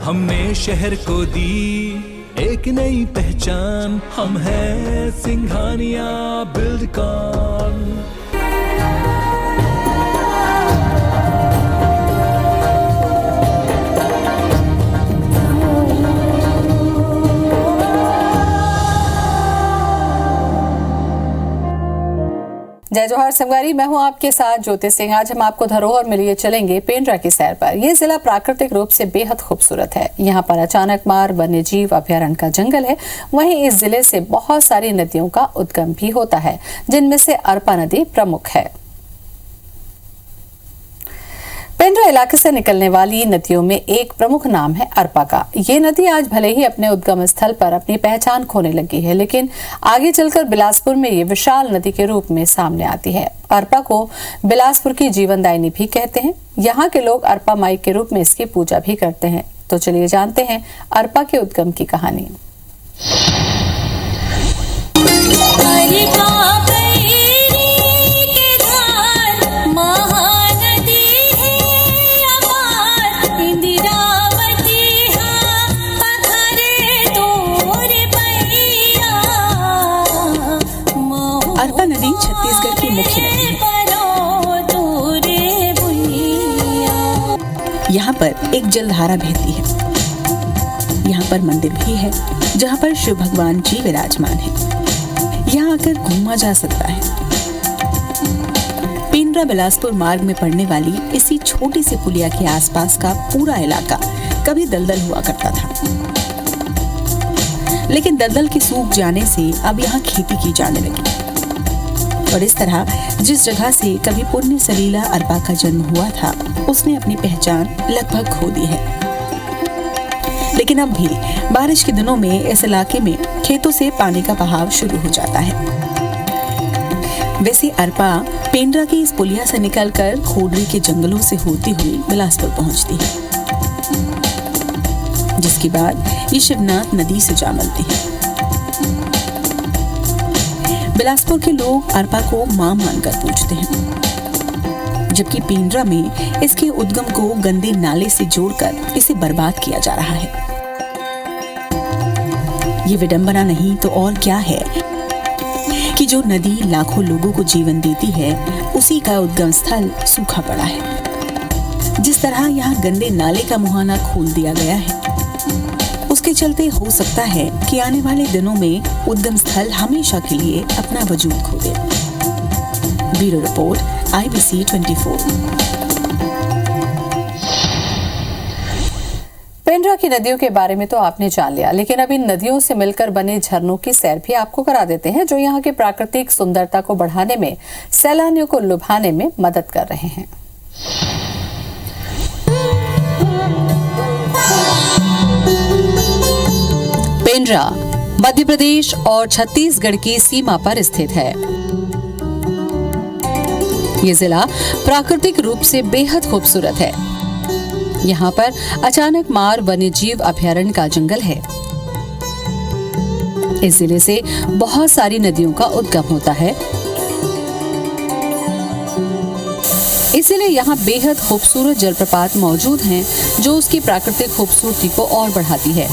हमने शहर को दी एक नई पहचान, हम हैं सिंघानिया बिल्डकॉन। जय जोहार संगवारी, मैं हूं आपके साथ ज्योति सिंह। आज हम आपको धरोहर में लिए चलेंगे पेंड्रा की सैर पर। यह जिला प्राकृतिक रूप से बेहद खूबसूरत है। यहाँ पर अचानक मार वन्य जीव अभ्यारण्य का जंगल है। वहीं इस जिले से बहुत सारी नदियों का उद्गम भी होता है, जिनमें से अरपा नदी प्रमुख है। पेंड्रा इलाके से निकलने वाली नदियों में एक प्रमुख नाम है अरपा का। ये नदी आज भले ही अपने उद्गम स्थल पर अपनी पहचान खोने लगी है, लेकिन आगे चलकर बिलासपुर में ये विशाल नदी के रूप में सामने आती है। अरपा को बिलासपुर की जीवनदायिनी भी कहते हैं। यहाँ के लोग अरपा माई के रूप में इसकी पूजा भी करते हैं। तो चलिए जानते हैं अरपा के उद्गम की कहानी। अरपा नदी छत्तीसगढ़ की मुख्य नदी है। यहाँ पर एक जलधारा बहती है। यहाँ पर मंदिर भी है, जहाँ पर शिव भगवान जी विराजमान है। यहाँ आकर घूमा जा सकता है। पेंड्रा बिलासपुर मार्ग में पड़ने वाली इसी छोटी सी पुलिया के आसपास का पूरा इलाका कभी दलदल हुआ करता था, लेकिन दलदल के सूख जाने से अब यहाँ खेती की जाने लगी। और इस तरह जिस जगह से कभी पुण्य सलीला अरपा का जन्म हुआ था, उसने अपनी पहचान लगभग खो दी है। लेकिन अब भी बारिश के दिनों में इस इलाके में खेतों से पानी का बहाव शुरू हो जाता है। वैसे अरपा पेंड्रा की इस पुलिया से निकलकर खोडरी के जंगलों से होती हुई बिलासपुर पहुंचती है, जिसके बाद ये शिवनाथ नदी से जा मिलती है। बिलासपुर के लोग अरपा को मां मानकर पूजते हैं, जबकि पेंड्रा में इसके उद्गम को गंदे नाले से जोड़कर इसे बर्बाद किया जा रहा है। ये विडंबना नहीं तो और क्या है कि जो नदी लाखों लोगों को जीवन देती है, उसी का उद्गम स्थल सूखा पड़ा है। जिस तरह यहाँ गंदे नाले का मुहाना खोल दिया गया है, उसके चलते हो सकता है कि आने वाले दिनों में उद्गम स्थल हमेशा के लिए अपना वजूद खो दे। Bureau report, IBC 24। पेंड्रा की नदियों के बारे में तो आपने जान लिया, लेकिन अब इन नदियों से मिलकर बने झरनों की सैर भी आपको करा देते हैं, जो यहाँ के प्राकृतिक सुंदरता को बढ़ाने में, सैलानियों को लुभाने में मदद कर रहे हैं। पेंड्रा मध्य प्रदेश और छत्तीसगढ़ की सीमा पर स्थित है। ये जिला प्राकृतिक रूप से बेहद खूबसूरत है। यहाँ पर अचानक मार वन्य जीव अभ्यारण्य का जंगल है। इस जिले से बहुत सारी नदियों का उद्गम होता है। इसलिए यहाँ बेहद खूबसूरत जलप्रपात मौजूद हैं, जो उसकी प्राकृतिक खूबसूरती को और बढ़ाती है।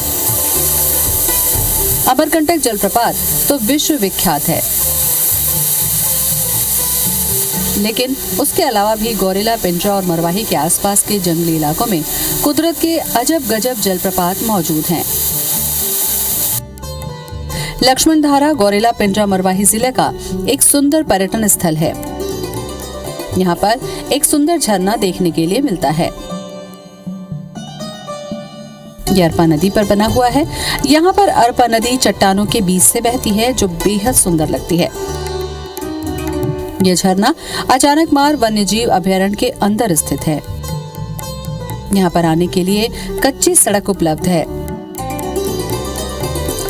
अमरकंटक जलप्रपात तो विश्व विख्यात है, लेकिन उसके अलावा भी गौरेला, पेंड्रा और मरवाही के आसपास के जंगली इलाकों में कुदरत के अजब गजब जलप्रपात मौजूद हैं। लक्ष्मण धारा गौरेला, पेंड्रा, मरवाही जिले का एक सुंदर पर्यटन स्थल है। यहाँ पर एक सुंदर झरना देखने के लिए मिलता है। यह अरपा नदी पर बना हुआ है। यहाँ पर अरपा नदी चट्टानों के बीच से बहती है, जो बेहद सुंदर लगती है। यह झरना अचानक मार वन्य जीव अभ्यारण्य के अंदर स्थित है। यहाँ पर आने के लिए कच्ची सड़क उपलब्ध है।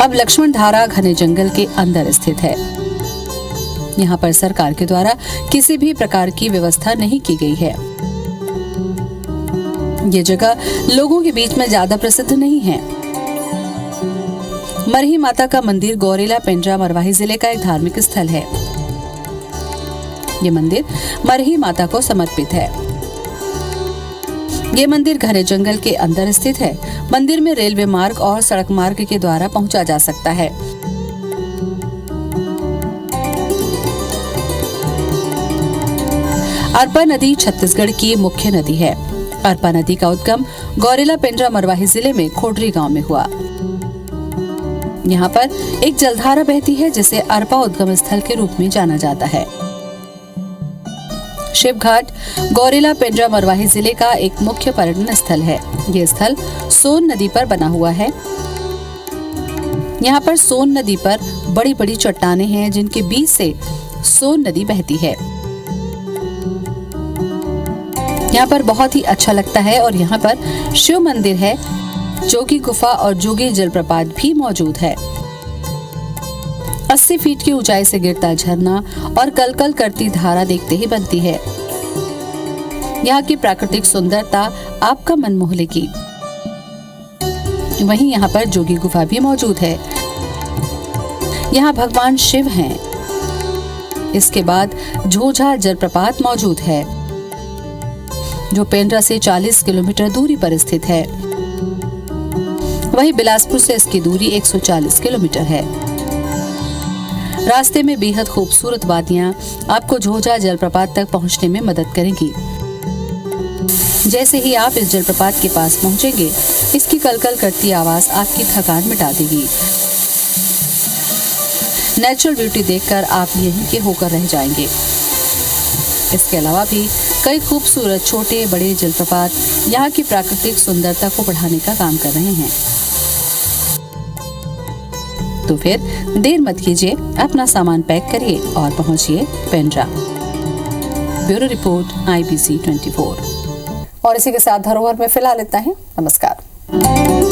अब लक्ष्मण धारा घने जंगल के अंदर स्थित है। यहाँ पर सरकार के द्वारा किसी भी प्रकार की व्यवस्था नहीं की गई है। ये जगह लोगों के बीच में ज्यादा प्रसिद्ध नहीं है। मरही माता का मंदिर गौरेला, पेंड्रा, मरवाही जिले का एक धार्मिक स्थल है। ये मंदिर मरही माता को समर्पित है। ये मंदिर घने जंगल के अंदर स्थित है। मंदिर में रेलवे मार्ग और सड़क मार्ग के द्वारा पहुंचा जा सकता है। अरपा नदी छत्तीसगढ़ की मुख्य नदी है। अरपा नदी का उद्गम गौरेला पेंड्रा मरवाही जिले में खोडरी गांव में हुआ। यहाँ पर एक जलधारा बहती है जिसे अरपा उद्गम स्थल के रूप में जाना जाता है। शिव घाट गौरेला पेंड्रा मरवाही जिले का एक मुख्य पर्यटन स्थल है। ये स्थल सोन नदी पर बना हुआ है। यहाँ पर सोन नदी पर बड़ी बड़ी चट्टानें हैं जिनके बीच से सोन नदी बहती है। यहाँ पर बहुत ही अच्छा लगता है और यहाँ पर शिव मंदिर है, जोगी गुफा और जोगी जलप्रपात भी मौजूद है। 80 फीट की ऊंचाई से गिरता झरना और कलकल करती धारा देखते ही बनती है। यहाँ की प्राकृतिक सुंदरता आपका मन मोह लेगी। वहीं यहाँ पर जोगी गुफा भी मौजूद है। यहाँ भगवान शिव हैं। इसके बाद झोझा जलप्रपात मौजूद है जो पेंड्रा से 40 किलोमीटर दूरी पर स्थित है। वहीं बिलासपुर से इसकी दूरी 140 किलोमीटर है। रास्ते में बेहद खूबसूरत वादियां आपको झोझा जलप्रपात तक पहुंचने में मदद करेंगी। जैसे ही आप इस जलप्रपात के पास पहुंचेंगे, इसकी कलकल करती आवाज आपकी थकान मिटा देगी। नेचुरल ब्यूटी देखकर आप यहीं के होकर रह जाएंगे। इसके अलावा भी कई खूबसूरत छोटे बड़े जलप्रपात यहाँ की प्राकृतिक सुंदरता को बढ़ाने का काम कर रहे हैं। तो फिर देर मत कीजिए, अपना सामान पैक करिए और पहुंचिए पेंड्रा। Bureau report IBC 24। और इसी के साथ धरोहर में फिलहाल इतना ही। नमस्कार।